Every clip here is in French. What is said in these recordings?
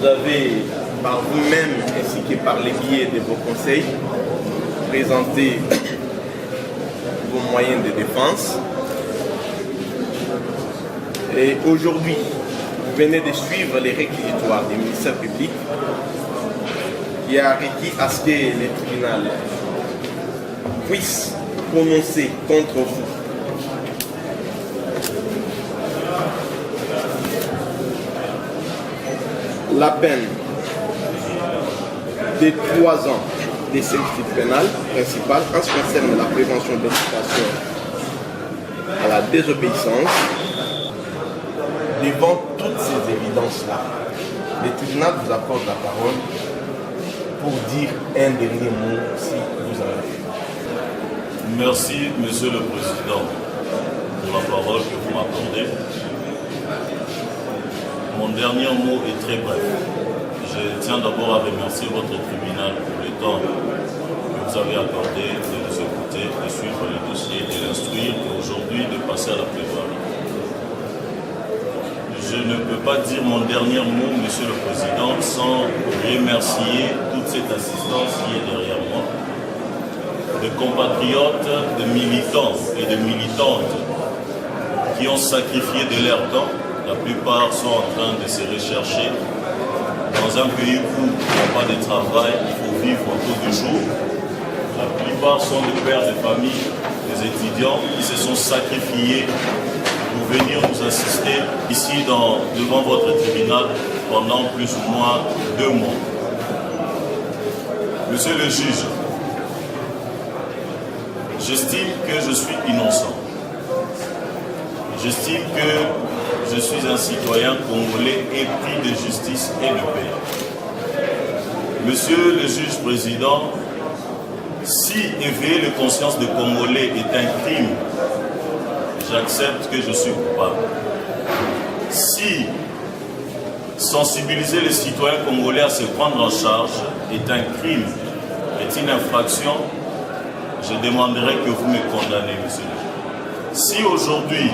vous avez, par vous-même ainsi que par les biais de vos conseils, présenté vos moyens de défense. Et aujourd'hui, vous venez de suivre les réquisitoires du ministère public qui a requis à ce que le tribunal puisse prononcer contre vous la peine de 3 ans de servitude pénale principale en ce qui concerne la prévention de l'incitation à la désobéissance. Devant toutes ces évidences-là, le tribunal vous accorde la parole pour dire un dernier mot si vous en avez. Merci, Monsieur le Président, pour la parole que vous m'accordez. Mon dernier mot est très bref. Je tiens d'abord à remercier votre tribunal pour le temps que vous avez accordé de nous écouter, de suivre le dossier, de l'instruire et aujourd'hui de passer à la plaidoirie. Je ne peux pas dire mon dernier mot, Monsieur le Président, sans remercier toute cette assistance qui est derrière moi, de compatriotes, de militants et de militantes qui ont sacrifié de leur temps. La plupart sont en train de se rechercher. Dans un pays où il n'y a pas de travail, il faut vivre au jour du jour. La plupart sont des pères de famille, des étudiants qui se sont sacrifiés pour venir nous assister ici devant votre tribunal pendant plus ou moins 2 mois. Monsieur le juge, j'estime que je suis innocent. J'estime que je suis un citoyen congolais épris de justice et de paix. Monsieur le juge président, si éveiller les consciences des Congolais est un crime, j'accepte que je suis coupable. Si sensibiliser les citoyens congolais à se prendre en charge est un crime, est une infraction, je demanderai que vous me condamnez, monsieur le juge. Si aujourd'hui,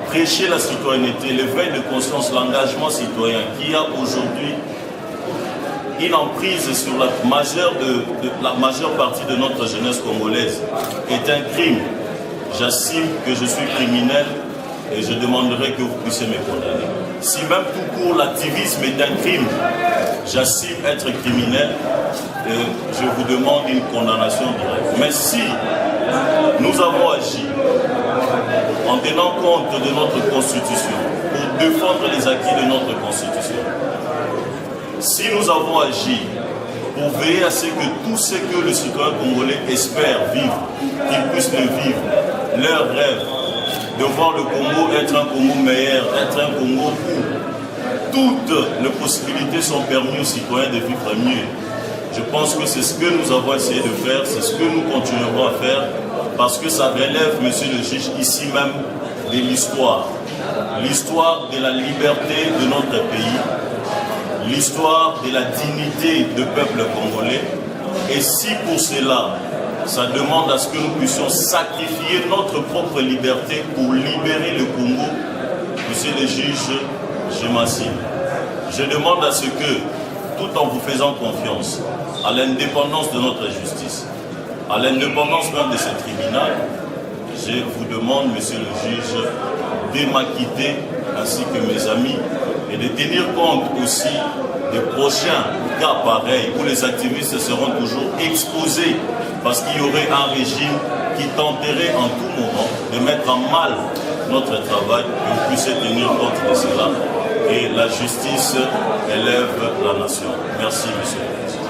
prêcher la citoyenneté, l'éveil de conscience, l'engagement citoyen qui a aujourd'hui une emprise sur la majeure partie de notre jeunesse congolaise est un crime, j'assume que je suis criminel et je demanderai que vous puissiez me condamner. Si même tout court l'activisme est un crime, j'assume être criminel et je vous demande une condamnation directe. Mais si nous avons agi en tenant compte de notre constitution pour défendre les acquis de notre constitution, si nous avons agi pour veiller à ce que tout ce que le citoyen congolais espère vivre, qu'il puisse le vivre, leur rêve de voir le Congo être un Congo meilleur, être un Congo où toutes les possibilités sont permises aux citoyens de vivre mieux. Je pense que c'est ce que nous avons essayé de faire, c'est ce que nous continuerons à faire, parce que ça relève, monsieur le juge, ici même de l'histoire. L'histoire de la liberté de notre pays, l'histoire de la dignité du peuple congolais. Et si pour cela, ça demande à ce que nous puissions sacrifier notre propre liberté pour libérer le Congo, monsieur le juge, je m'assieds. Je demande à ce que, tout en vous faisant confiance à l'indépendance de notre justice, à l'indépendance même de ce tribunal, je vous demande, monsieur le juge, de m'acquitter, ainsi que mes amis, et de tenir compte aussi des prochains cas pareils où les activistes seront toujours exposés parce qu'il y aurait un régime qui tenterait en tout moment de mettre en mal notre travail, que vous puissiez tenir compte de cela. Et la justice élève la nation. Merci, monsieur le président.